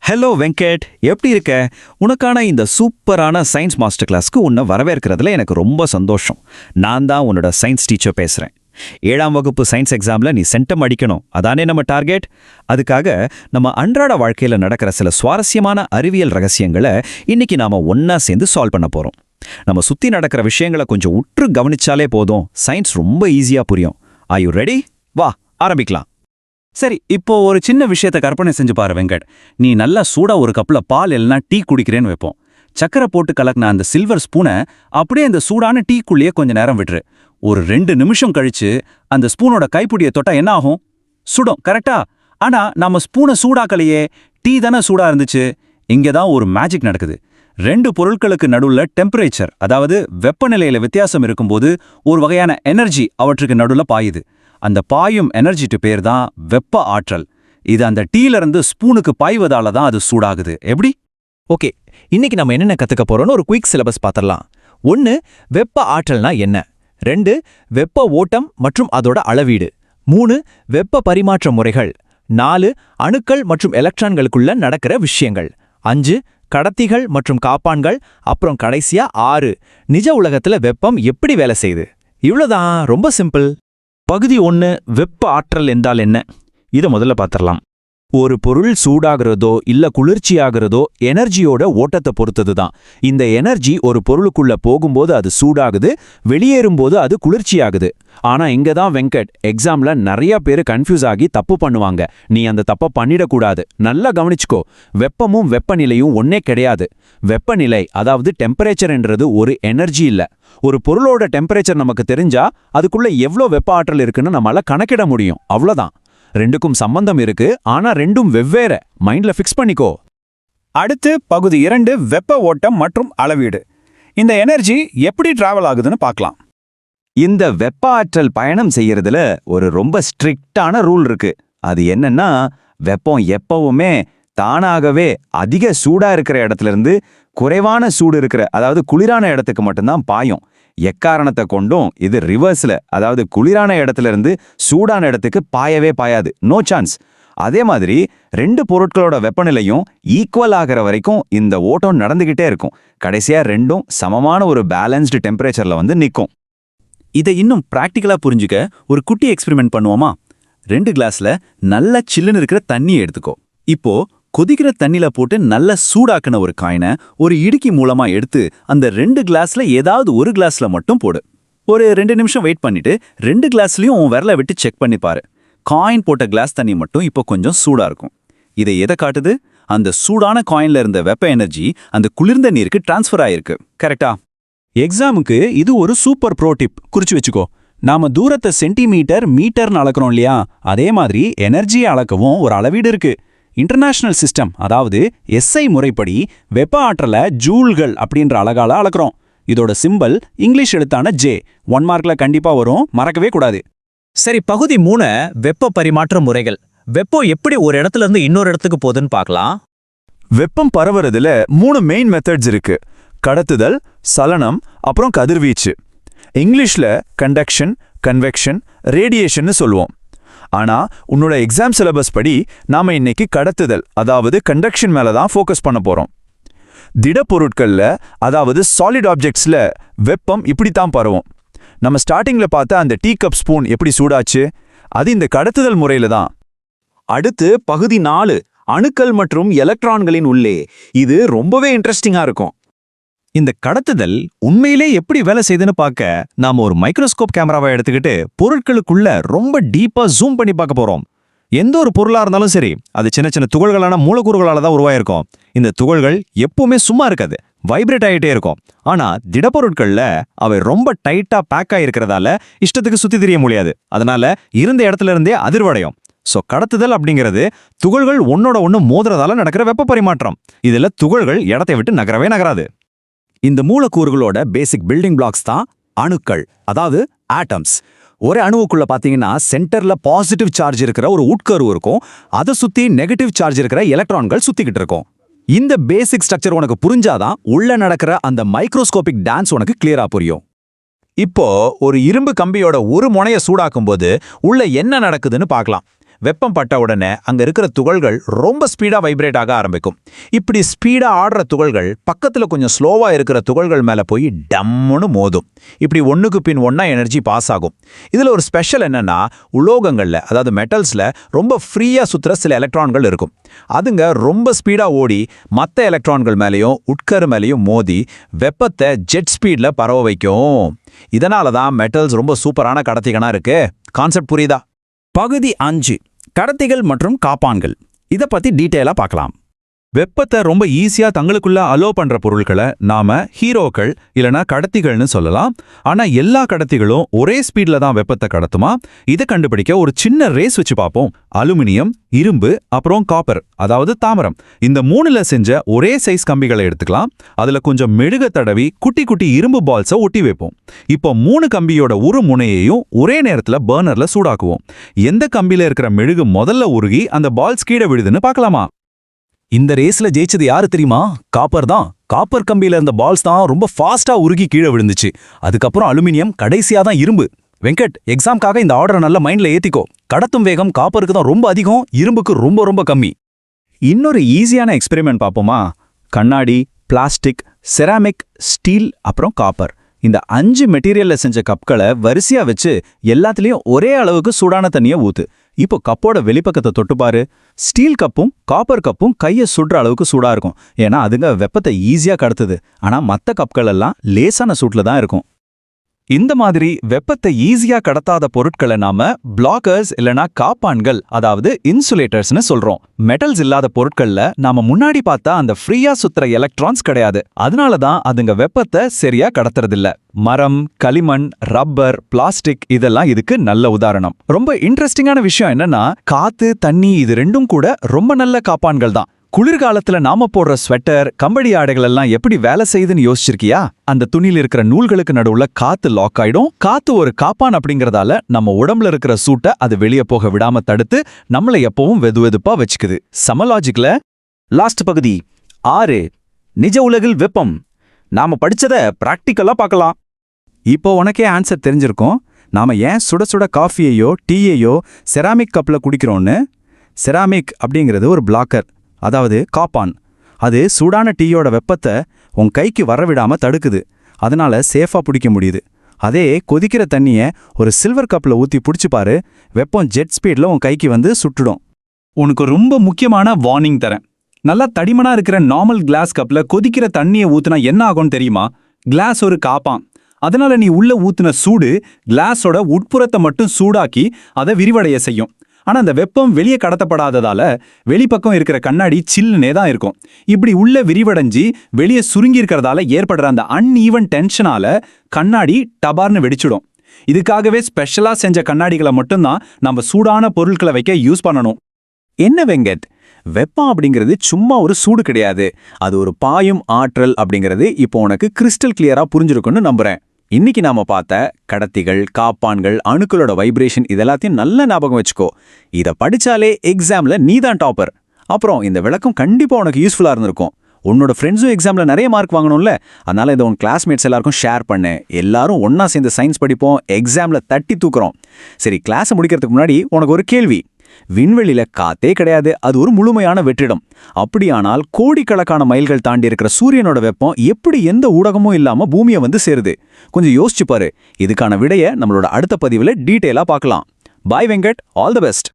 Hello Venkat, எப்படி இருக்க? உனக்கான இந்த சூப்பரான சயின்ஸ் மாஸ்டர் கிளாஸ்க்கு உன்னை வரவேற்கிறதுல எனக்கு ரொம்ப சந்தோஷம். நான் தான் உன்னோட சயின்ஸ் டீச்சர் பேசுகிறேன். 7ஆம் வகுப்பு சயின்ஸ் எக்ஸாமில் நீ சென்டம் அடிக்கணும், அதானே நம்ம டார்கெட். அதுக்காக நம்ம அன்றாட வாழ்க்கையில் நடக்கிற சில சுவாரஸ்யமான அறிவியல் ரகசியங்களை இன்னைக்கு நாம ஒன்னா சேர்ந்து சால்வ் பண்ண போகிறோம். நம்ம சுற்றி நடக்கிற விஷயங்களை கொஞ்சம் உற்று கவனிச்சாலே போதும், சயின்ஸ் ரொம்ப ஈஸியாக புரியும். Are you ready? வா ஆரம்பிக்கலாம். சரி, இப்போ ஒரு சின்ன விஷயத்தை கற்பனை செஞ்சு பாரு வெங்கட். நீ நல்லா சூடா ஒரு கப்ல பால் இல்லைனா டீ குடிக்கிறேன்னு வைப்போம். சக்கரை போட்டு கலக்கின அந்த சில்வர் ஸ்பூனை அப்படியே அந்த சூடான டீக்குள்ளேயே கொஞ்ச நேரம் விட்டுரு. ஒரு 2 நிமிஷம் கழிச்சு அந்த ஸ்பூனோட கைப்பிடியை தொட்டா என்ன ஆகும்? சுடும், கரெக்டா? ஆனா நம்ம ஸ்பூனை சூடாக்கலையே, டீ தானே சூடா இருந்துச்சு. இங்கதான் ஒரு மேஜிக் நடக்குது. 2 பொருட்களுக்கு நடுவுல டெம்பரேச்சர், அதாவது வெப்பநிலையில வித்தியாசம் இருக்கும்போது ஒரு வகையான எனர்ஜி அவற்றுக்கு நடுவுல பாயுது. அந்த பாயும் எனர்ஜிட்டு பேர் தான் வெப்ப ஆற்றல். இது அந்த டீல இருந்து ஸ்பூனுக்கு பாய்வதால தான் அது சூடாகுது. எப்படி? ஓகே, இன்னைக்கு நம்ம என்னென்ன கத்துக்க போறோம்னு ஒரு குயிக் சிலபஸ் பார்த்துடலாம். 1. வெப்ப ஆற்றல்னா என்ன? 2. வெப்ப ஓட்டம் மற்றும் அதோட அளவீடு. 3. வெப்ப பரிமாற்ற முறைகள். 4. அணுக்கள் மற்றும் எலக்ட்ரான்களுக்குள்ள நடக்கிற விஷயங்கள். 5. கடத்திகள் மற்றும் காப்பான்கள். அப்புறம் கடைசியா 6. நிஜ உலகத்துல வெப்பம் எப்படி வேலை செய்யுது. இவ்வளவுதான், ரொம்ப சிம்பிள். பகுதி 1, வெப்ப ஆற்றல் என்றால் என்ன? இதை முதல்ல பார்த்துடலாம். ஒரு பொருள் சூடாகிறதோ இல்ல குளிர்ச்சியாகிறதோ எனர்ஜியோட ஓட்டத்தை பொறுத்தது தான். இந்த எனர்ஜி ஒரு பொருளுக்குள்ள போகும்போது அது சூடாகுது, வெளியேறும்போது அது குளிர்ச்சியாகுது. ஆனா இங்க தான் வெங்கட், எக்ஸாம்ல நிறைய பேரு கன்ஃபியூஸ் ஆகி தப்பு பண்ணுவாங்க. நீ அந்த தப்பை பண்ணிடக்கூடாது. நல்லா கவனிச்சுக்கோ. வெப்பமும் வெப்பநிலையும் ஒன்னே கிடையாது. வெப்பநிலை, அதாவது டெம்பரேச்சர்ன்றது ஒரு எனர்ஜி இல்ல. ஒரு பொருளோட டெம்பரேச்சர் நமக்கு தெரிஞ்சா அதுக்குள்ள எவ்வளோ வெப்ப ஆற்றல் இருக்குன்னு நம்மளால கணக்கிட முடியும். அவ்வளோதான். ரெண்டுக்கும் சம்பந்தம் இருக்கு, ஆனா ரெண்டும் வெவ்வேறு. மைண்ட்ல ஃபிக்ஸ் பண்ணிக்கோ. அடுத்து பகுதி 2, வெப்ப ஓட்டம் மற்றும் அளவீடு. இந்த எனர்ஜி எப்படி டிராவல் ஆகுதுன்னு பார்க்கலாம். இந்த வெப்ப ஆற்றல் பயணம் செய்யறதுல ஒரு ரொம்ப ஸ்ட்ரிக்டான ரூல் இருக்கு. அது என்னன்னா, வெப்பம் எப்பவுமே தானாகவே அதிக சூடா இருக்கிற இடத்துல இருந்து குறைவான சூடு இருக்கிற, அதாவது குளிரான இடத்துக்கு மட்டும்தான் பாயும். எக்காரணத்தை கொண்டும் இது ரிவர்ஸ்ல, அதாவது குளிரான இடத்துல இருந்து சூடான இடத்துக்கு பாயவே பாயாது. No chance. அதே மாதிரி 2 பொருட்களோட வெப்பநிலையும் ஈக்குவல் ஆகிற வரைக்கும் இந்த ஓட்டம் நடந்துகிட்டே இருக்கும். கடைசியா ரெண்டும் சமமான ஒரு பேலன்ஸ்டு டெம்பரேச்சர்ல வந்து நிற்கும். இதை இன்னும் பிராக்டிக்கலா புரிஞ்சுக்க ஒரு குட்டி எக்ஸ்பெரிமெண்ட் பண்ணுவோமா? 2 கிளாஸ்ல நல்ல சில்லுன்னு இருக்கிற தண்ணியை எடுத்துக்கோ. இப்போ கொதிக்கிற தண்ணில போட்டு நல்ல சூடாக்கின ஒரு காயினை ஒரு இடுக்கி மூலமா எடுத்து அந்த 2 கிளாஸ்ல ஏதாவது ஒரு கிளாஸ்ல மட்டும் போடு. ஒரு 2 நிமிஷம் வெயிட் பண்ணிட்டு 2 கிளாஸ்லயும் உன் விரலை விட்டு செக் பண்ணி பாரு. காயின் போட்ட கிளாஸ் தண்ணி மட்டும் இப்போ கொஞ்சம் சூடா இருக்கும். இதை எதை காட்டுது? அந்த சூடான காயின்ல இருந்த வெப்ப எனர்ஜி அந்த குளிர்ந்த நீருக்கு டிரான்ஸ்ஃபர் ஆயிருக்கு. கரெக்டா? எக்ஸாமுக்கு இது ஒரு சூப்பர் ப்ரோ டிப், குறிச்சு வச்சுக்கோ. நாம தூரத்தை சென்டிமீட்டர், மீட்டர்னு அளக்கிறோம் இல்லையா? அதே மாதிரி எனர்ஜியை அளக்கவும் ஒரு அளவீடு இருக்கு. இன்டர்நேஷனல் சிஸ்டம், அதாவது எஸ்ஐ முறைப்படி வெப்ப ஆற்றலை ஜூல்கள் அப்படின்ற அலகால அளக்கிறோம். இதோட சிம்பல் இங்கிலீஷ் எழுத்தான J. 1 மார்க்ல கண்டிப்பா வரும், மறக்கவே கூடாது. சரி, பகுதி 3, வெப்ப பரிமாற்ற முறைகள். வெப்பம் எப்படி ஒரு இடத்துல இருந்து இன்னொரு இடத்துக்கு போகுதுன்னு பார்க்கலாம். வெப்பம் பரவுறதுல 3 மெயின் மெத்தட்ஸ் இருக்கு. கடத்துதல், சலனம், அப்புறம் கதிர்வீச்சு. இங்கிலீஷ்ல கண்டக்ஷன், கன்வெக்ஷன், ரேடியேஷன்னு சொல்லுவோம். ஆனா உன்னோட எக்ஸாம் சிலபஸ் படி நாம இன்னைக்கு கடத்துதல், அதாவது கண்டக்ஷன் மேல தான் ஃபோக்கஸ் பண்ண போறோம். திடப்பொருட்கள்ல, அதாவது சாலிட் ஆப்ஜெக்ட்ஸ்ல வெப்பம் இப்படித்தான் பரவும். நம்ம ஸ்டார்டிங்ல பார்த்த அந்த டீ கப் ஸ்பூன் எப்படி சூடாச்சு, அது இந்த கடத்துதல் முறையில தான். அடுத்து பகுதி 4, அணுக்கள் மற்றும் எலக்ட்ரான்களின் உள்ளே. இது ரொம்பவே இன்ட்ரெஸ்டிங்கா இருக்கும். இந்த கடத்துதல் உண்மையிலே எப்படி வேலை செய்யுதுன்னு பார்க்க நாம ஒரு மைக்ரோஸ்கோப் கேமராவை எடுத்துக்கிட்டு பொருட்களுக்குள்ள ரொம்ப டீப்பா ஜூம் பண்ணி பார்க்க போறோம். எந்த ஒரு பொருளா இருந்தாலும் சரி, அது சின்ன சின்ன துகள்களான மூலக்கூறுகளால தான் உருவாயிருக்கும். இந்த துகள்கள் எப்பவுமே சும்மா இருக்காது, வைப்ரேட் ஆகிட்டே இருக்கும். ஆனா திடப்பொருட்கள்ல அவை ரொம்ப டைட்டா பேக் ஆகிருக்கிறதால இஷ்டத்துக்கு சுத்தி தெரிய முடியாது. அதனால இருந்த இடத்துல இருந்தே அதிர்வடையும். சோ கடத்துதல் அப்படிங்கிறது துகள்கள் ஒன்னோட ஒண்ணு மோதுறதால நடக்கிற வெப்ப பரிமாற்றம். இதுல துகள்கள் இடத்தை விட்டு நகரவே நகராது. இந்த மூலக்கூறுகளோட பேசிக் பில்டிங் பிளாக்ஸ் தான் அணுக்கள், அதாவது ஆட்டம்ஸ். ஒரு அணுவுக்குள்ள பாத்தீங்கன்னா சென்டர்ல பாசிட்டிவ் சார்ஜ் இருக்கிற ஒரு உட்கரு இருக்கும். அதை சுத்தி நெகட்டிவ் சார்ஜ் இருக்கிற எலக்ட்ரான்கள் சுத்திக்கிட்டு இருக்கும். இந்த பேசிக் ஸ்ட்ரக்சர் உனக்கு புரிஞ்சாதான் உள்ள நடக்கிற அந்த மைக்ரோஸ்கோபிக் டான்ஸ் உனக்கு கிளியரா புரியும். இப்போ ஒரு இரும்பு கம்பியோட ஒரு முனைய சூடாக்கும் போது உள்ள என்ன நடக்குதுன்னு பார்க்கலாம். வெப்பம் பட்ட உடனே அங்க இருக்கிற துகள்கள் ரொம்ப ஸ்பீடா வைப்ரேட் ஆக ஆரம்பிக்கும். இப்படி ஸ்பீடா ஆடுற துகள்கள் பக்கத்துல கொஞ்சம் ஸ்லோவா இருக்கிற துகள்கள் மேல போய் டம்முன்னு மோதும். இப்படி ஒண்ணுக்கு பின் ஒண்ணா எனர்ஜி பாஸ் ஆகும். இதுல ஒரு ஸ்பெஷல் என்னன்னா, உலோகங்கள்ல அதாவது மெட்டல்ஸ்ல ரொம்ப ஃப்ரீயா சுத்துற சில எலக்ட்ரான்கள் இருக்கும். அதுங்க ரொம்ப ஸ்பீடா ஓடி மற்ற எலக்ட்ரான்கள் மேலேயும் உட்கரு மேலேயும் மோதி வெப்பத்தை ஜெட் ஸ்பீட்ல பரவ வைக்கும். இதனால தான் மெட்டல்ஸ் ரொம்ப சூப்பரான கடத்திகனா இருக்கு. கான்செப்ட் புரியுதா? பகுதி 5 கடத்திகள் மற்றும் காப்பான்கள். இத பத்தி டீட்டெயிலா பார்க்கலாம். வெப்பத்தை ரொம்ப ஈஸியா தங்களுக்குள்ள அலோ பண்ற பொருட்களை நாம ஹீரோக்கள் இல்லனா கடத்திகள்னு சொல்லலாம். ஆனா எல்லா கடத்திகளும் ஒரே ஸ்பீட்ல தான் வெப்பத்தை கடத்துமா? இதை கண்டுபிடிக்க ஒரு சின்ன ரேஸ் வச்சு பார்ப்போம். அலுமினியம், இரும்பு, அப்புறம் காப்பர் அதாவது தாமிரம், இந்த 3ல செஞ்ச ஒரே சைஸ் கம்பிகளை எடுத்துக்கலாம். அதுல கொஞ்சம் மெழுக தடவி குட்டி குட்டி இரும்பு பால்ஸை ஒட்டி வைப்போம். இப்போ 3 கம்பியோட ஒரு முனையையும் ஒரே நேரத்துல பர்னர்ல சூடாக்குவோம். எந்த கம்பியில இருக்கிற மெழுகு முதல்ல உருகி அந்த பால்ஸ் கீழே விழுதுன்னு பார்க்கலாமா? இந்த ரேஸ்ல ஜெயிச்சது யாரு தெரியுமா? காப்பர் தான். காப்பர் கம்பியில இருந்த பால்ஸ் தான் ரொம்ப ஃபாஸ்டா உருகி கீழே விழுந்துச்சு. அதுக்கப்புறம் அலுமினியம், கடைசியா தான் இரும்பு. வெங்கட், எக்ஸாம்காக இந்த ஆர்டரை நல்ல மைண்ட்ல ஏத்திக்கோ. கடத்தும் வேகம் காப்பருக்கு தான் ரொம்ப அதிகம், இரும்புக்கு ரொம்ப ரொம்ப கம்மி. இன்னொரு ஈஸியான எக்ஸ்பெரிமெண்ட் பார்ப்போமா? கண்ணாடி, பிளாஸ்டிக், செராமிக், ஸ்டீல், அப்புறம் காப்பர், இந்த 5 மெட்டீரியல்ல செஞ்ச கப்களை வரிசையா வச்சு எல்லாத்துலயும் ஒரே அளவுக்கு சூடான தண்ணியை ஊத்து. இப்போ கப்போட வெளிப்பக்கத்தை தொட்டு பாரு. ஸ்டீல் கப்பும் காப்பர் கப்பும் கையை சுடுற அளவுக்கு சூடா இருக்கும். ஏன்னா அதுங்க வெப்பத்தை ஈஸியா கடத்துது. ஆனா மத்த கப்கள் எல்லாம் லேசான சூட்ல தான் இருக்கும். இந்த மாதிரி வெப்பத்தை ஈஸியா கடத்தாத பொருட்களை நாம பிளாக்கர்ஸ் இல்லனா காப்பான்கள் அதாவது இன்சுலேட்டர்ஸ்னு சொல்றோம். மெட்டல்ஸ் இல்லாத பொருட்கள்ல நாம முன்னாடி பார்த்தா அந்த ஃப்ரீயா சுத்துற எலக்ட்ரான்ஸ் கிடையாது. அதனால தான் அதுங்க வெப்பத்தை சரியா கடத்துறதில்ல. மரம், களிமண், ரப்பர், பிளாஸ்டிக் இதெல்லாம் இதுக்கு நல்ல உதாரணம். ரொம்ப இன்ட்ரெஸ்டிங்கான விஷயம் என்னன்னா, காத்து, தண்ணி இது ரெண்டும் கூட ரொம்ப நல்ல காப்பான்கள் தான். குளிர்காலத்துல நாம போடுற ஸ்வெட்டர், கம்பளி ஆடைகள் எல்லாம் எப்படி வேலை செய்யுதுன்னு யோசிச்சிருக்கியா? அந்த துணியில இருக்கிற நூல்களுக்கு நடுவுல காத்து லாக் ஆயிடும். காத்து ஒரு காப்பான் அப்படிங்கறதால நம்ம உடம்புல இருக்கிற சூட்டை அது வெளியே போக விடாம தடுத்து நம்மள எப்பவும் வெதுவெதுப்பா வச்சுக்குது. சமலாஜிக்ல லாஸ்ட் பகுதி 6 நிஜ உலகில் வெப்பம். நாம படிச்சத பிராக்டிக்கலா பார்க்கலாம். இப்போ உனக்கே ஆன்சர் தெரிஞ்சிருக்கும். நாம ஏன் சுட சுட காஃபியையோ டீயையோ செராமிக் கப்ல குடிக்கிறோன்னு. செராமிக் அப்படிங்கிறது ஒரு பிளாக்கர், அதாவது காப்பான். அது சூடான டீயோட வெப்பத்தை உன் கைக்கு வரவிடாம தடுக்குது. அதனால சேஃபா பிடிக்க முடியுது. அதே கொதிக்கிற தண்ணிய ஒரு சில்வர் கப்ல ஊத்தி பிடிச்சு பாரு, வெப்பம் ஜெட் ஸ்பீட்ல உன் கைக்கு வந்து சுட்டுடும். உனக்கு ரொம்ப முக்கியமான வார்னிங் தரேன். நல்லா தடிமனா இருக்கிற நார்மல் கிளாஸ் கப்ல கொதிக்கிற தண்ணியை ஊத்துனா என்ன ஆகும்னு தெரியுமா? கிளாஸ் ஒரு காப்பான். அதனால நீ உள்ள ஊத்துன சூடு கிளாஸோட உட்புறத்தை மட்டும் சூடாக்கி அதை விரிவடைய செய்யும். ஆனா அந்த வெப்பம் வெளியே கடத்தப்படாததால வெளிப்பக்கம் இருக்கிற கண்ணாடி சில்லுனே தான் இருக்கும். இப்படி உள்ள விரிவடைஞ்சி வெளியே சுருங்கி இருக்கிறதால ஏற்படுற அந்த அன்ஈவன் டென்ஷனால கண்ணாடி டபார்னு வெடிச்சிடும். இதுக்காகவே ஸ்பெஷலா செஞ்ச கண்ணாடிகளை மட்டும்தான் நம்ம சூடான பொருட்களை வைக்க யூஸ் பண்ணணும். என்ன வெங்கட், வெப்பம் அப்படிங்கிறது சும்மா ஒரு சூடு கிடையாது, அது ஒரு பாயும் ஆற்றல் அப்படிங்கிறது இப்போ உனக்கு கிறிஸ்டல் கிளியரா புரிஞ்சிருக்குன்னு நம்புறேன். இன்னைக்கு நாம பார்த்த கடத்திகள், காப்பான்கள், அணுக்களோட வைப்ரேஷன் இதெல்லாத்தையும் நல்ல ஞாபகம் வச்சுக்கோ. இத படிச்சாலே எக்ஸாம்ல நீதான் டாப்பர். அப்புறம் இந்த விளக்கம் கண்டிப்பா உனக்கு யூஸ்ஃபுல்லா இருந்திருக்கும். உன்னோட ஃப்ரெண்ட்ஸும் எக்ஸாம்ல நிறைய மார்க் வாங்கணும்ல, அதனால இதை உன் கிளாஸ்மேட்ஸ் எல்லாருக்கும் ஷேர் பண்ணு. எல்லாரும் ஒன்னா சேர்ந்து சயின்ஸ் படிப்போம், எக்ஸாம்ல தட்டி தூக்குறோம். சரி, கிளாஸை முடிக்கிறதுக்கு முன்னாடி உனக்கு ஒரு கேள்வி. விண்வெளியில காத்தே கிடையாது, அது ஒரு முழுமையான வெற்றிடம். அப்படியானால் கோடிக்கணக்கான மைல்கள் தாண்டி இருக்கிற சூரியனோட வெப்பம் எப்படி எந்த ஊடகமும் இல்லாம பூமியை வந்து சேருது? கொஞ்சம் யோசிச்சு பாரு. இதுக்கான விடைய நம்மளோட அடுத்த பதிவுல டீட்டெயிலா பார்க்கலாம். பாய் வெங்கட், ஆல் தி பெஸ்ட்.